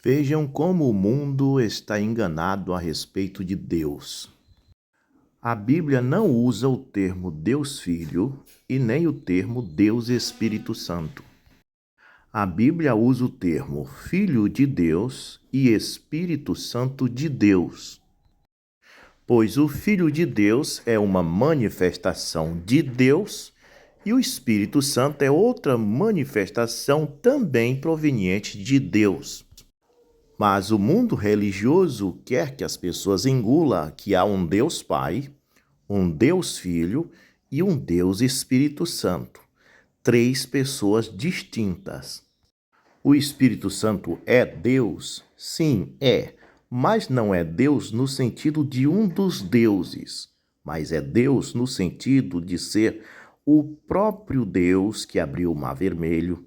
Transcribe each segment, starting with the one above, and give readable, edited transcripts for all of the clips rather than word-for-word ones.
Vejam como o mundo está enganado a respeito de Deus. A Bíblia não usa o termo Deus Filho e nem o termo Deus Espírito Santo. A Bíblia usa o termo Filho de Deus e Espírito Santo de Deus, pois o Filho de Deus é uma manifestação de Deus e o Espírito Santo é outra manifestação também proveniente de Deus. Mas o mundo religioso quer que as pessoas engulam que há um Deus Pai, um Deus Filho e um Deus Espírito Santo. Três pessoas distintas. O Espírito Santo é Deus? Sim, é. Mas não é Deus no sentido de um dos deuses, mas é Deus no sentido de ser o próprio Deus que abriu o Mar Vermelho,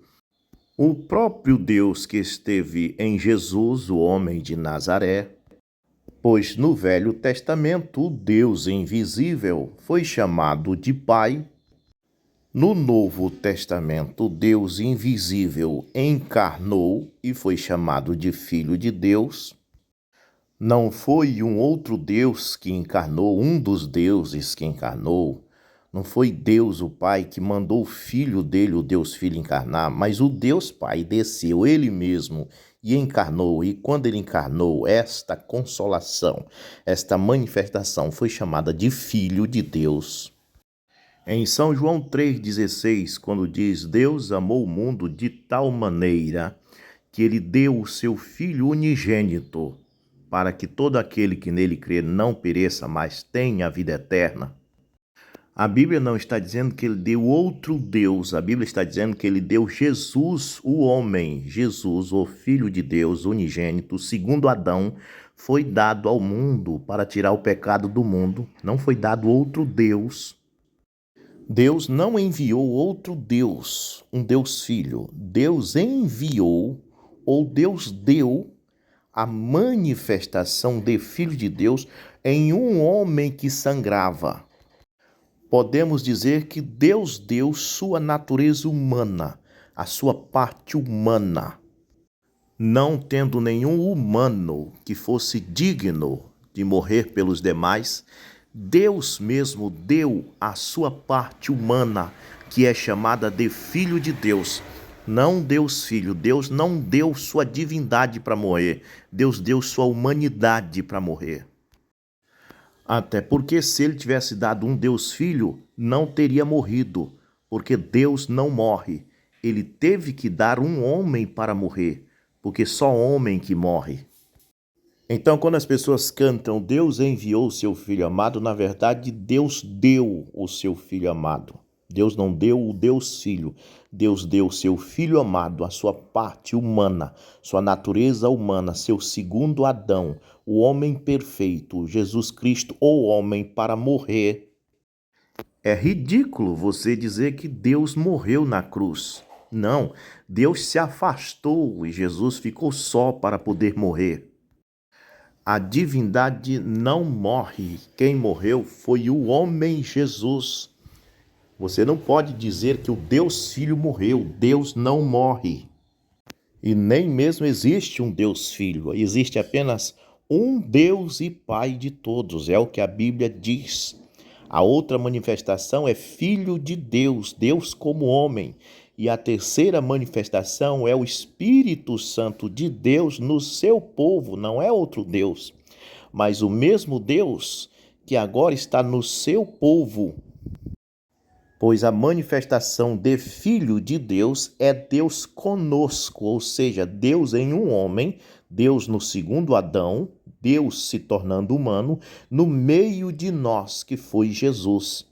o próprio Deus que esteve em Jesus, o homem de Nazaré, pois no Velho Testamento o Deus invisível foi chamado de Pai. No Novo Testamento, o Deus invisível encarnou e foi chamado de Filho de Deus. Não foi um outro Deus que encarnou, um dos deuses que encarnou. Não foi Deus o Pai que mandou o Filho dele, o Deus Filho, encarnar, mas o Deus Pai desceu ele mesmo e encarnou. E quando ele encarnou, esta consolação, esta manifestação foi chamada de Filho de Deus. Em São João 3,16, quando diz: Deus amou o mundo de tal maneira que ele deu o seu Filho unigênito, para que todo aquele que nele crê não pereça, mas tenha a vida eterna. A Bíblia não está dizendo que ele deu outro Deus, a Bíblia está dizendo que ele deu Jesus, o homem, Jesus, o Filho de Deus unigênito, segundo Adão, foi dado ao mundo para tirar o pecado do mundo, não foi dado outro Deus. Deus não enviou outro Deus, um Deus Filho. Deus enviou, ou Deus deu, a manifestação de Filho de Deus em um homem que sangrava. Podemos dizer que Deus deu sua natureza humana, a sua parte humana, não tendo nenhum humano que fosse digno de morrer pelos demais. Deus mesmo deu a sua parte humana, que é chamada de Filho de Deus. Não Deus Filho. Deus não deu sua divindade para morrer. Deus deu sua humanidade para morrer. Até porque se ele tivesse dado um Deus Filho, não teria morrido, porque Deus não morre. Ele teve que dar um homem para morrer, porque só homem que morre. Então, quando as pessoas cantam Deus enviou o seu Filho amado, na verdade, Deus deu o seu Filho amado. Deus não deu o Deus Filho. Deus deu o seu Filho amado, a sua parte humana, sua natureza humana, seu segundo Adão, o homem perfeito, Jesus Cristo, o homem, para morrer. É ridículo você dizer que Deus morreu na cruz. Não, Deus se afastou e Jesus ficou só para poder morrer. A divindade não morre. Quem morreu foi o homem Jesus. Você não pode dizer que o Deus Filho morreu. Deus não morre. E nem mesmo existe um Deus Filho. Existe apenas um Deus e Pai de todos. É o que a Bíblia diz. A outra manifestação é Filho de Deus, Deus como homem. E a terceira manifestação é o Espírito Santo de Deus no seu povo, não é outro Deus, mas o mesmo Deus que agora está no seu povo. Pois a manifestação de Filho de Deus é Deus conosco, ou seja, Deus em um homem, Deus no segundo Adão, Deus se tornando humano, no meio de nós, que foi Jesus.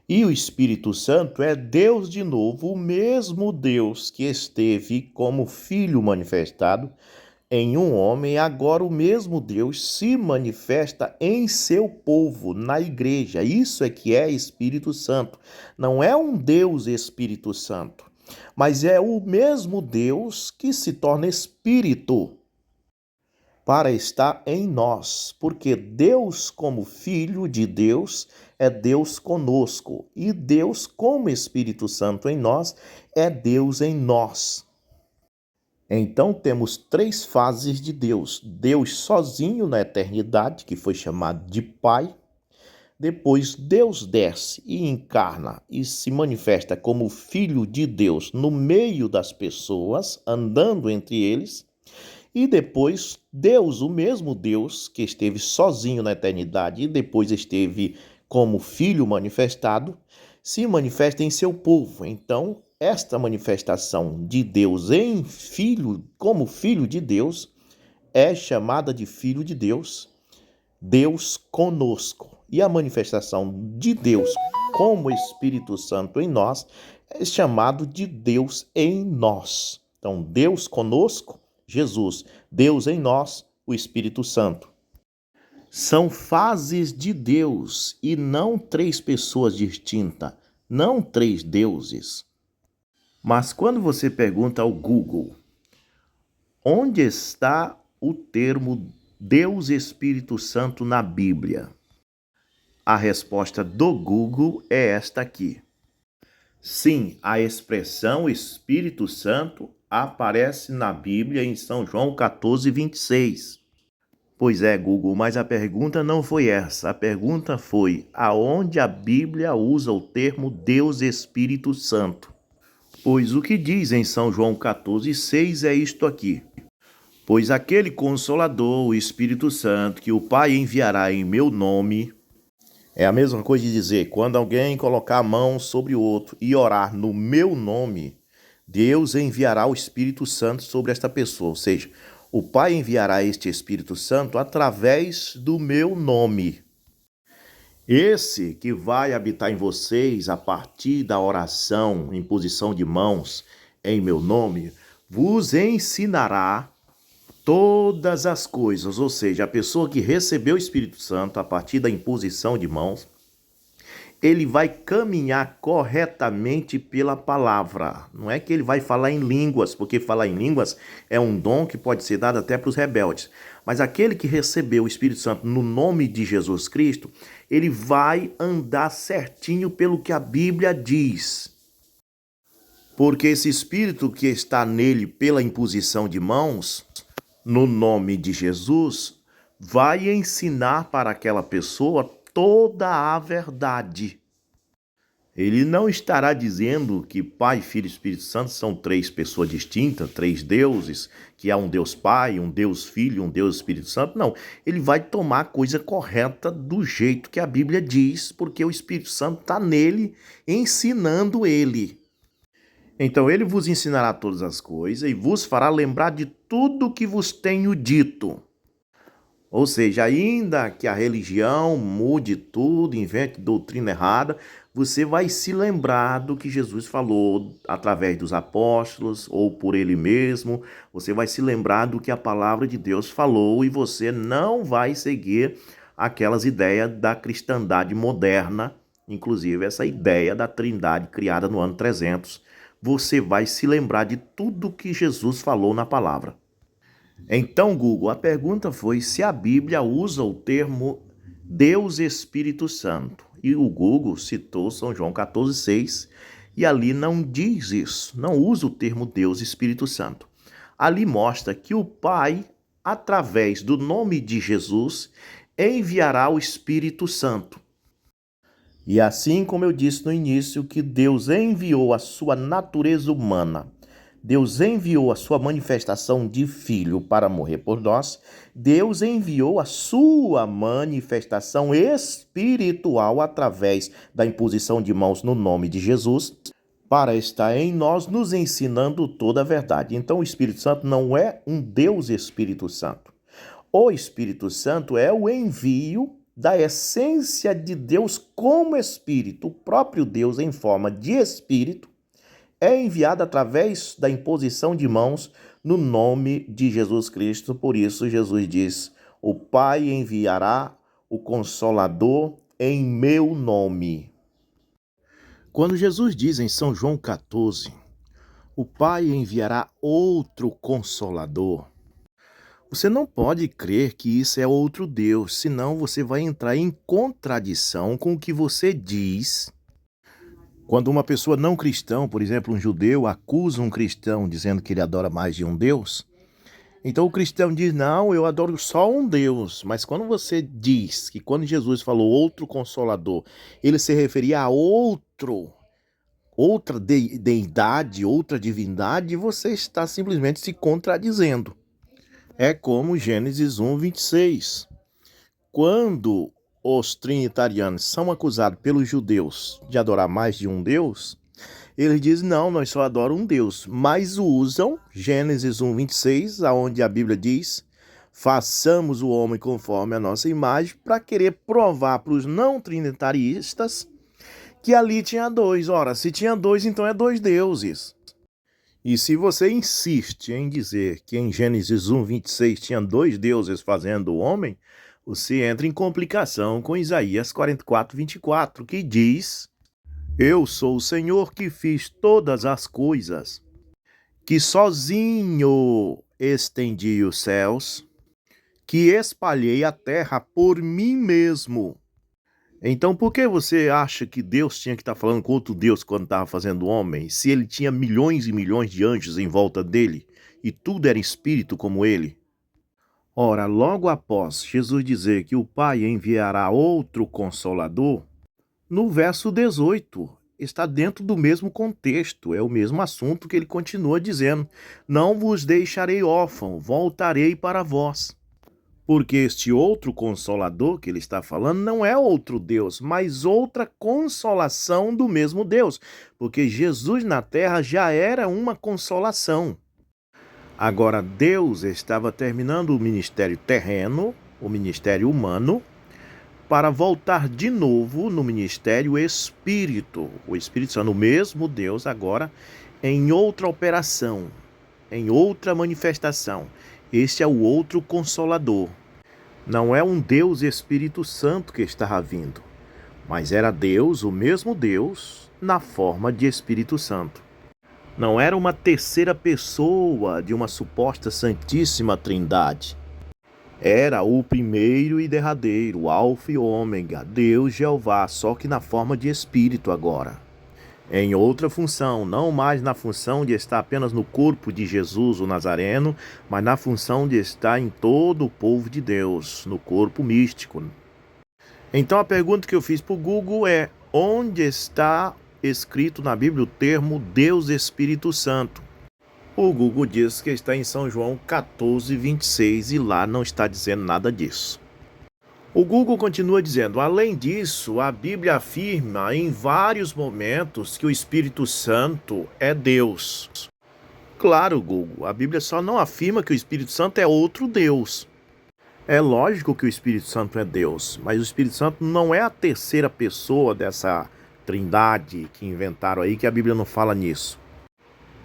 E o Espírito Santo é Deus de novo, o mesmo Deus que esteve como Filho manifestado em um homem, agora o mesmo Deus se manifesta em seu povo, na igreja. Isso é que é Espírito Santo. Não é um Deus Espírito Santo, mas é o mesmo Deus que se torna Espírito para estar em nós, porque Deus como Filho de Deus é Deus conosco e Deus como Espírito Santo em nós é Deus em nós. Então temos três fases de Deus. Deus sozinho na eternidade, que foi chamado de Pai. Depois Deus desce e encarna e se manifesta como Filho de Deus no meio das pessoas, andando entre eles. E depois Deus, o mesmo Deus que esteve sozinho na eternidade e depois esteve como Filho manifestado, se manifesta em seu povo. Então, esta manifestação de Deus em Filho, como Filho de Deus, é chamada de Filho de Deus, Deus conosco. E a manifestação de Deus como Espírito Santo em nós é chamado de Deus em nós. Então, Deus conosco, Jesus, Deus em nós, o Espírito Santo. São fases de Deus e não três pessoas distintas, não três deuses. Mas quando você pergunta ao Google, onde está o termo Deus Espírito Santo na Bíblia? A resposta do Google é esta aqui. Sim, a expressão Espírito Santo aparece na Bíblia em São João 14:26. Pois é, Google, mas a pergunta não foi essa. A pergunta foi aonde a Bíblia usa o termo Deus Espírito Santo. Pois o que diz em São João 14:6 é isto aqui. Pois aquele Consolador, o Espírito Santo, que o Pai enviará em meu nome, é a mesma coisa de dizer, quando alguém colocar a mão sobre o outro e orar no meu nome, Deus enviará o Espírito Santo sobre esta pessoa. Ou seja, o Pai enviará este Espírito Santo através do meu nome. Esse que vai habitar em vocês a partir da oração, imposição de mãos em meu nome, vos ensinará todas as coisas. Ou seja, a pessoa que recebeu o Espírito Santo a partir da imposição de mãos, ele vai caminhar corretamente pela palavra. Não é que ele vai falar em línguas, porque falar em línguas é um dom que pode ser dado até para os rebeldes. Mas aquele que recebeu o Espírito Santo no nome de Jesus Cristo, ele vai andar certinho pelo que a Bíblia diz. Porque esse Espírito que está nele pela imposição de mãos, no nome de Jesus, vai ensinar para aquela pessoa toda a verdade. Ele não estará dizendo que Pai, Filho e Espírito Santo são três pessoas distintas, três deuses, que há um Deus Pai, um Deus Filho, um Deus Espírito Santo. Não, ele vai tomar a coisa correta do jeito que a Bíblia diz, porque o Espírito Santo está nele, ensinando ele. Então ele vos ensinará todas as coisas e vos fará lembrar de tudo que vos tenho dito. Ou seja, ainda que a religião mude tudo, invente doutrina errada, você vai se lembrar do que Jesus falou através dos apóstolos ou por ele mesmo. Você vai se lembrar do que a palavra de Deus falou e você não vai seguir aquelas ideias da cristandade moderna, inclusive essa ideia da trindade criada no ano 300. Você vai se lembrar de tudo que Jesus falou na palavra. Então, Google, a pergunta foi se a Bíblia usa o termo Deus Espírito Santo. E o Google citou São João 14:6 e ali não diz isso, não usa o termo Deus Espírito Santo. Ali mostra que o Pai, através do nome de Jesus, enviará o Espírito Santo. E assim como eu disse no início, que Deus enviou a sua natureza humana, Deus enviou a sua manifestação de Filho para morrer por nós, Deus enviou a sua manifestação espiritual através da imposição de mãos no nome de Jesus, para estar em nós, nos ensinando toda a verdade. Então o Espírito Santo não é um Deus Espírito Santo. O Espírito Santo é o envio da essência de Deus como Espírito, o próprio Deus em forma de Espírito, é enviado através da imposição de mãos no nome de Jesus Cristo. Por isso, Jesus diz, o Pai enviará o Consolador em meu nome. Quando Jesus diz em São João 14, o Pai enviará outro Consolador, você não pode crer que isso é outro Deus, senão você vai entrar em contradição com o que você diz Quando uma pessoa não cristã, por exemplo, um judeu, acusa um cristão dizendo que ele adora mais de um Deus, então o cristão diz, não, eu adoro só um Deus. Mas quando você diz que quando Jesus falou outro consolador, ele se referia a outra deidade, outra divindade, você está simplesmente se contradizendo. É como Gênesis 1:26. Quando os trinitarianos são acusados pelos judeus de adorar mais de um Deus, eles dizem, não, nós só adoramos um Deus, mas usam Gênesis 1:26, aonde a Bíblia diz, façamos o homem conforme a nossa imagem, para querer provar para os não trinitaristas que ali tinha dois. Ora, se tinha dois, então é dois deuses. E se você insiste em dizer que em Gênesis 1:26 tinha dois deuses fazendo o homem, você entra em complicação com Isaías 44:24, que diz, eu sou o Senhor que fiz todas as coisas, que sozinho estendi os céus, que espalhei a terra por mim mesmo. Então, por que você acha que Deus tinha que estar falando com outro Deus quando estava fazendo o homem, se ele tinha milhões e milhões de anjos em volta dele e tudo era espírito como ele? Ora, logo após Jesus dizer que o Pai enviará outro Consolador, no verso 18, está dentro do mesmo contexto, é o mesmo assunto que ele continua dizendo, não vos deixarei órfão, voltarei para vós. Porque este outro Consolador que ele está falando não é outro Deus, mas outra consolação do mesmo Deus. Porque Jesus na terra já era uma consolação. Agora Deus estava terminando o ministério terreno, o ministério humano, para voltar de novo no ministério Espírito. O Espírito Santo, o mesmo Deus agora, em outra operação, em outra manifestação. Este é o outro Consolador. Não é um Deus Espírito Santo que estava vindo, mas era Deus, o mesmo Deus, na forma de Espírito Santo. Não era uma terceira pessoa de uma suposta Santíssima Trindade. Era o primeiro e derradeiro, Alfa e Ômega, Deus Jeová, só que na forma de Espírito agora. Em outra função, não mais na função de estar apenas no corpo de Jesus, o Nazareno, mas na função de estar em todo o povo de Deus, no corpo místico. Então a pergunta que eu fiz para o Google é, onde está escrito na Bíblia o termo Deus Espírito Santo? O Google diz que está em São João 14:26 e lá não está dizendo nada disso. O Google continua dizendo, além disso, a Bíblia afirma em vários momentos que o Espírito Santo é Deus. Claro, Google, a Bíblia só não afirma que o Espírito Santo é outro Deus. É lógico que o Espírito Santo é Deus, mas o Espírito Santo não é a terceira pessoa dessa trindade que inventaram aí, que a Bíblia não fala nisso.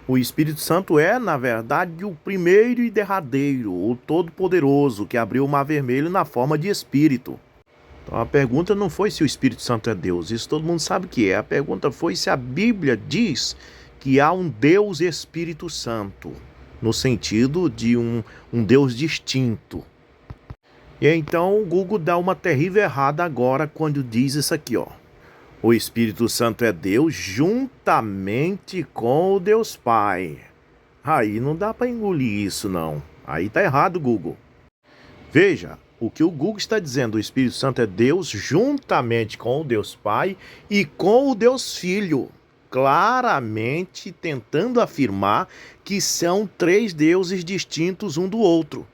O Espírito Santo é, na verdade, o primeiro e derradeiro, o Todo-Poderoso, que abriu o Mar Vermelho na forma de Espírito. Então a pergunta não foi se o Espírito Santo é Deus, isso todo mundo sabe que é. A pergunta foi se a Bíblia diz que há um Deus Espírito Santo, no sentido de um Deus distinto. E então o Google dá uma terrível errada agora quando diz isso aqui, ó. O Espírito Santo é Deus juntamente com o Deus Pai. Aí não dá para engolir isso, não. Aí tá errado, Google. Veja, o que o Google está dizendo, o Espírito Santo é Deus juntamente com o Deus Pai e com o Deus Filho. Claramente tentando afirmar que são três deuses distintos um do outro.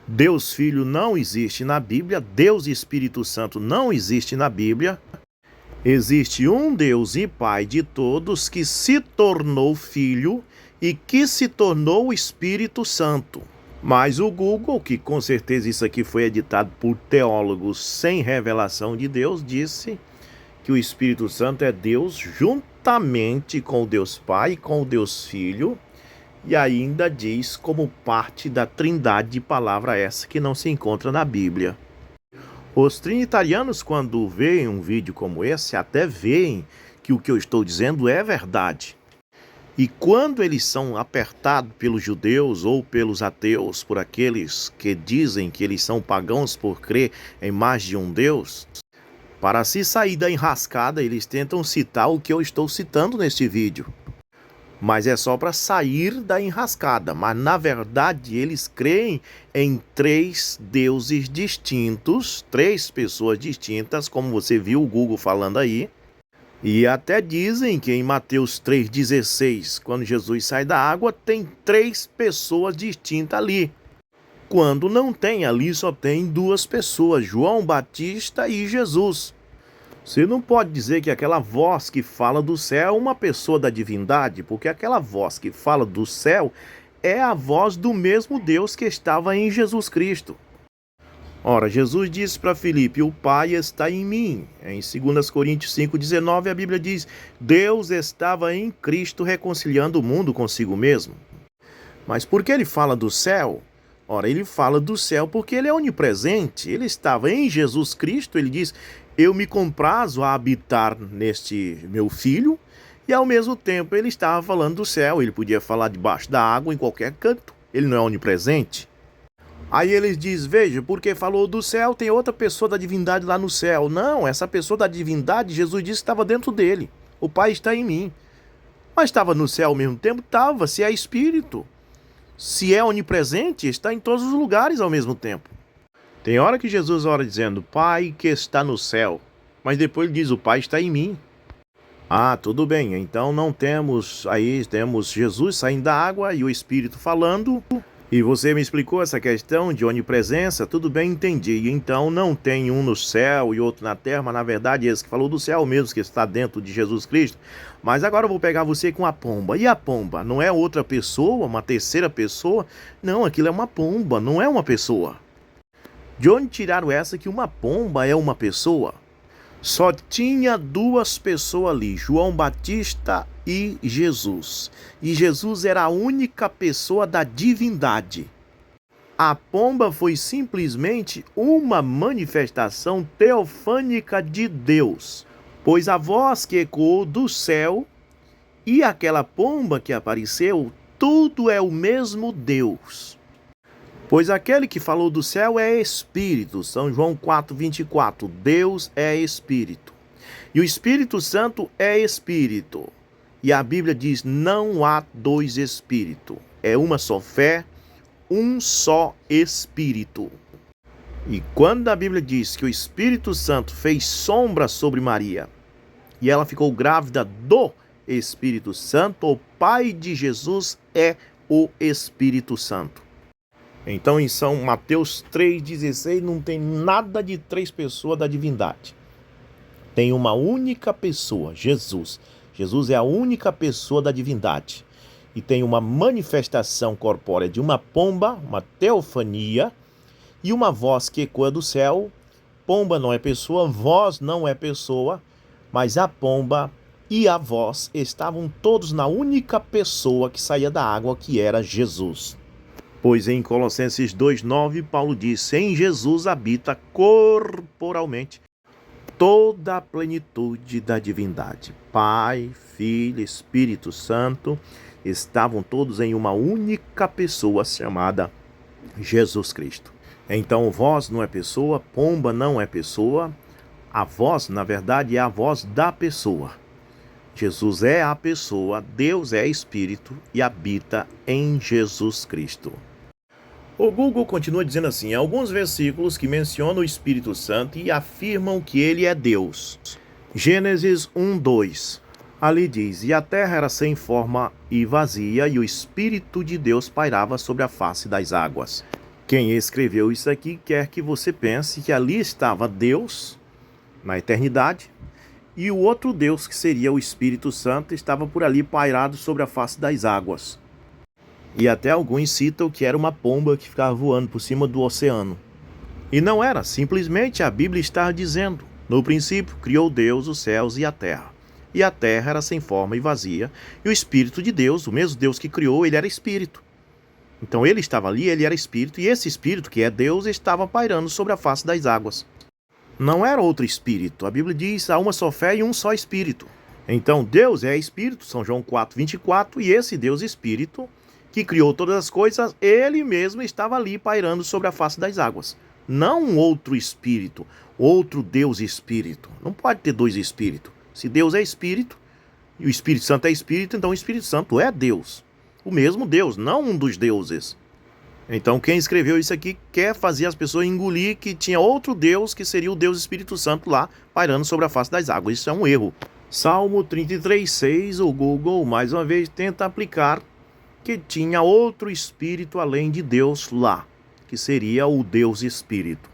Deus Filho não existe na Bíblia, Deus Espírito Santo não existe na Bíblia. Existe um Deus e Pai de todos que se tornou Filho e que se tornou o Espírito Santo. Mas o Google, que com certeza isso aqui foi editado por teólogos sem revelação de Deus, disse que o Espírito Santo é Deus juntamente com o Deus Pai e com o Deus Filho, e ainda diz como parte da trindade, palavra essa que não se encontra na Bíblia. Os trinitarianos, quando veem um vídeo como esse, até veem que o que eu estou dizendo é verdade. E quando eles são apertados pelos judeus ou pelos ateus, por aqueles que dizem que eles são pagãos por crer em mais de um Deus, Para se sair da enrascada, eles tentam citar o que eu estou citando neste vídeo. Mas é só para sair da enrascada. Mas na verdade eles creem em três deuses distintos, três pessoas distintas, como você viu o Google falando aí. E até dizem que em Mateus 3,16, quando Jesus sai da água, tem três pessoas distintas ali. Quando não tem, ali só tem duas pessoas, João Batista e Jesus. Você não pode dizer que aquela voz que fala do céu é uma pessoa da divindade, porque aquela voz que fala do céu é a voz do mesmo Deus que estava em Jesus Cristo. Ora, Jesus disse para Filipe, o Pai está em mim. Em 2 Coríntios 5,19 a Bíblia diz, Deus estava em Cristo reconciliando o mundo consigo mesmo. Mas por que ele fala do céu? Ora, ele fala do céu porque ele é onipresente, ele estava em Jesus Cristo, ele diz, eu me comprazo a habitar neste meu filho, e ao mesmo tempo ele estava falando do céu, ele podia falar debaixo da água em qualquer canto, ele não é onipresente. Aí eles dizem, veja, porque falou do céu, tem outra pessoa da divindade lá no céu. Não, essa pessoa da divindade, Jesus disse que estava dentro dele. O Pai está em mim. Mas estava no céu ao mesmo tempo? Estava, se é espírito. Se é onipresente, está em todos os lugares ao mesmo tempo. Tem hora que Jesus ora dizendo, Pai que está no céu. Mas depois ele diz, o Pai está em mim. Ah, tudo bem, então não temos, aí temos Jesus saindo da água e o Espírito falando... E você me explicou essa questão de onipresença, tudo bem, entendi. Então não tem um no céu e outro na terra, mas na verdade esse que falou do céu mesmo, que está dentro de Jesus Cristo. Mas agora eu vou pegar você com a pomba. E a pomba? Não é outra pessoa, uma terceira pessoa? Não, aquilo é uma pomba, não é uma pessoa. De onde tiraram essa que uma pomba é uma pessoa? Só tinha duas pessoas ali, João Batista e Jesus. E Jesus era a única pessoa da divindade. A pomba foi simplesmente uma manifestação teofânica de Deus, pois a voz que ecoou do céu e aquela pomba que apareceu, tudo é o mesmo Deus. Pois aquele que falou do céu é Espírito, São João 4,24, Deus é Espírito. E o Espírito Santo é Espírito. E a Bíblia diz, não há dois Espíritos, é uma só fé, um só Espírito. E quando a Bíblia diz que o Espírito Santo fez sombra sobre Maria, e ela ficou grávida do Espírito Santo, o Pai de Jesus é o Espírito Santo. Então em São Mateus 3,16 não tem nada de três pessoas da divindade. Tem uma única pessoa, Jesus. Jesus é a única pessoa da divindade. E tem uma manifestação corpórea de uma pomba, uma teofania, e uma voz que ecoa do céu. Pomba não é pessoa, voz não é pessoa, mas a pomba e a voz estavam todos na única pessoa que saía da água, que era Jesus. Pois em Colossenses 2,9, Paulo diz, em Jesus habita corporalmente toda a plenitude da divindade. Pai, Filho, Espírito Santo, estavam todos em uma única pessoa chamada Jesus Cristo. Então, voz não é pessoa, pomba não é pessoa, a voz, na verdade, é a voz da pessoa. Jesus é a pessoa, Deus é Espírito e habita em Jesus Cristo. O Google continua dizendo assim, alguns versículos que mencionam o Espírito Santo e afirmam que ele é Deus. Gênesis 1:2. Ali diz, e a terra era sem forma e vazia, e o Espírito de Deus pairava sobre a face das águas. Quem escreveu isso aqui quer que você pense que ali estava Deus, na eternidade, e o outro Deus, que seria o Espírito Santo, estava por ali pairado sobre a face das águas. E até alguns citam que era uma pomba que ficava voando por cima do oceano. E não era, simplesmente a Bíblia está dizendo, no princípio criou Deus os céus e a terra. E a terra era sem forma e vazia, e o Espírito de Deus, o mesmo Deus que criou, ele era Espírito. Então ele estava ali, ele era Espírito, e esse Espírito, que é Deus, estava pairando sobre a face das águas. Não era outro Espírito, a Bíblia diz, há uma só fé e um só Espírito. Então Deus é Espírito, São João 4,24, e esse Deus Espírito, que criou todas as coisas, ele mesmo estava ali pairando sobre a face das águas. não um outro espírito, outro Deus espírito. Não pode ter dois espíritos. Se Deus é espírito e o Espírito Santo é espírito, então o Espírito Santo é Deus. O mesmo Deus, não um dos deuses. Então quem escreveu isso aqui quer fazer as pessoas engolir que tinha outro Deus, que seria o Deus Espírito Santo lá, pairando sobre a face das águas. Isso é um erro. Salmo 33:6, o Google mais uma vez tenta aplicar que tinha outro espírito além de Deus lá, que seria o Deus Espírito.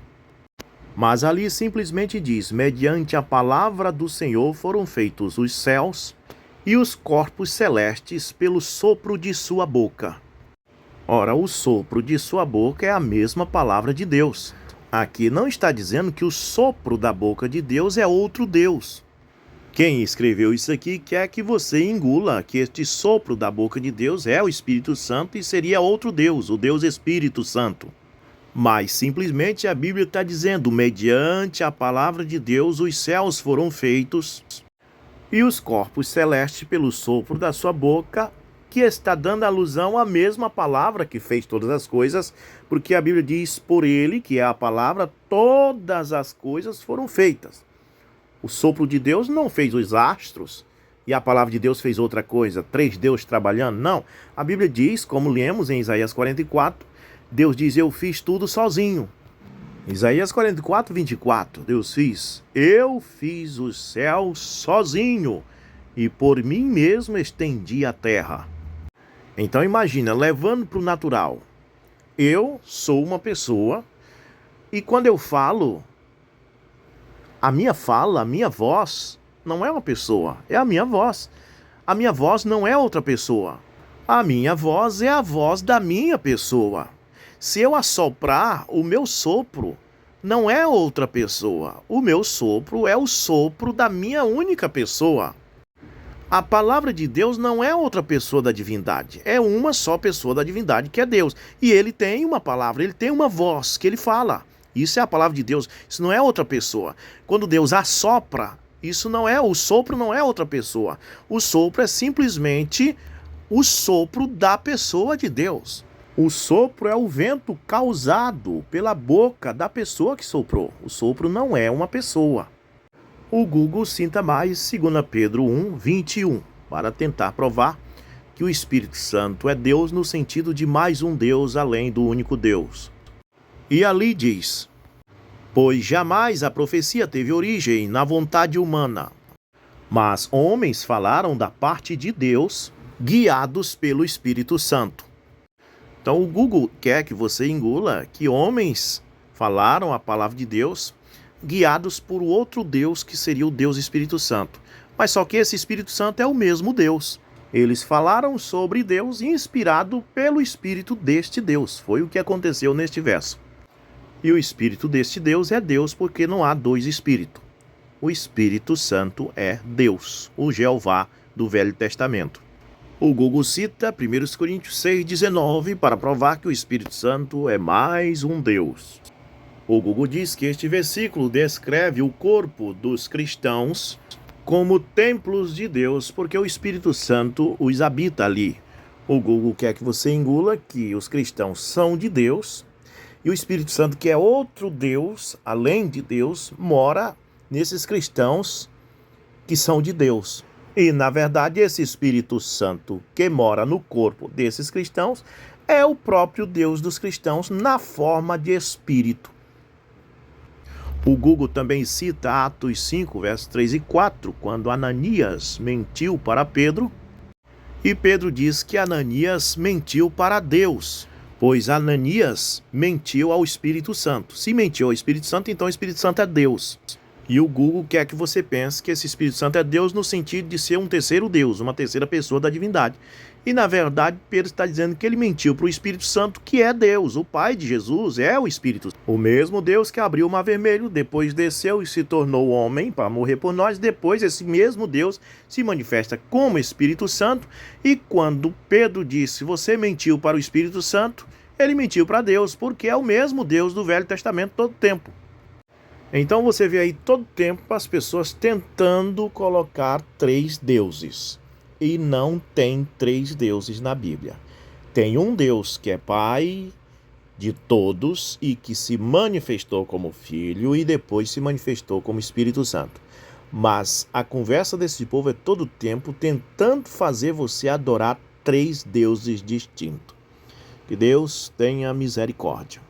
Mas ali simplesmente diz: mediante a palavra do Senhor foram feitos os céus e os corpos celestes pelo sopro de sua boca. Ora, o sopro de sua boca é a mesma palavra de Deus. Aqui não está dizendo que o sopro da boca de Deus é outro Deus. Quem escreveu isso aqui quer que você engula que este sopro da boca de Deus é o Espírito Santo e seria outro Deus, o Deus Espírito Santo. Mas simplesmente a Bíblia está dizendo: mediante a palavra de Deus os céus foram feitos e os corpos celestes pelo sopro da sua boca, que está dando alusão à mesma palavra que fez todas as coisas, porque a Bíblia diz: por ele, que é a palavra, todas as coisas foram feitas. O sopro de Deus não fez os astros e a palavra de Deus fez outra coisa, três deuses trabalhando. Não, a Bíblia diz, como lemos em Isaías 44, Deus diz: eu fiz tudo sozinho. Isaías 44:24, Deus diz: eu fiz os céus sozinho e por mim mesmo estendi a terra. Então imagina, levando para o natural, eu sou uma pessoa e quando eu falo, a minha fala, a minha voz não é uma pessoa, é a minha voz. A minha voz não é outra pessoa. A minha voz é a voz da minha pessoa. Se eu assoprar, o meu sopro não é outra pessoa. O meu sopro é o sopro da minha única pessoa. A palavra de Deus não é outra pessoa da divindade. É uma só pessoa da divindade, que é Deus. E ele tem uma palavra, ele tem uma voz que ele fala. Isso é a palavra de Deus, isso não é outra pessoa. Quando Deus assopra, isso não é, o sopro não é outra pessoa. O sopro é simplesmente o sopro da pessoa de Deus. O sopro é o vento causado pela boca da pessoa que soprou. O sopro não é uma pessoa. O Google cita mais 2 Pedro 1:21, para tentar provar que o Espírito Santo é Deus no sentido de mais um Deus além do único Deus. E ali diz: pois jamais a profecia teve origem na vontade humana, mas homens falaram da parte de Deus, guiados pelo Espírito Santo. Então o Google quer que você engula que homens falaram a palavra de Deus, guiados por outro Deus, que seria o Deus Espírito Santo. Mas só que esse Espírito Santo é o mesmo Deus. Eles falaram sobre Deus inspirado pelo Espírito deste Deus. Foi o que aconteceu neste verso. E o Espírito deste Deus é Deus porque não há dois Espíritos. O Espírito Santo é Deus, o Jeová do Velho Testamento. O Google cita 1 Coríntios 6:19 para provar que o Espírito Santo é mais um Deus. O Google diz que este versículo descreve o corpo dos cristãos como templos de Deus, porque o Espírito Santo os habita ali. O Google quer que você engula que os cristãos são de Deus, e o Espírito Santo, que é outro Deus, além de Deus, mora nesses cristãos que são de Deus. E, na verdade, esse Espírito Santo que mora no corpo desses cristãos é o próprio Deus dos cristãos na forma de Espírito. O Google também cita Atos 5, versos 3 e 4, quando Ananias mentiu para Pedro, e Pedro diz que Ananias mentiu para Deus, pois Ananias mentiu ao Espírito Santo. Se mentiu ao Espírito Santo, então o Espírito Santo é Deus. E o Google quer que você pense que esse Espírito Santo é Deus no sentido de ser um terceiro Deus, uma terceira pessoa da divindade. E, na verdade, Pedro está dizendo que ele mentiu para o Espírito Santo, que é Deus. O Pai de Jesus é o Espírito. O mesmo Deus que abriu o Mar Vermelho, depois desceu e se tornou homem para morrer por nós. Depois, esse mesmo Deus se manifesta como Espírito Santo. E quando Pedro disse: você mentiu para o Espírito Santo, ele mentiu para Deus, porque é o mesmo Deus do Velho Testamento todo tempo. Então você vê aí todo tempo as pessoas tentando colocar três deuses. E não tem três deuses na Bíblia. Tem um Deus que é Pai, de todos e que se manifestou como Filho e depois se manifestou como Espírito Santo. Mas a conversa desse povo é todo o tempo tentando fazer você adorar três deuses distintos. Que Deus tenha misericórdia.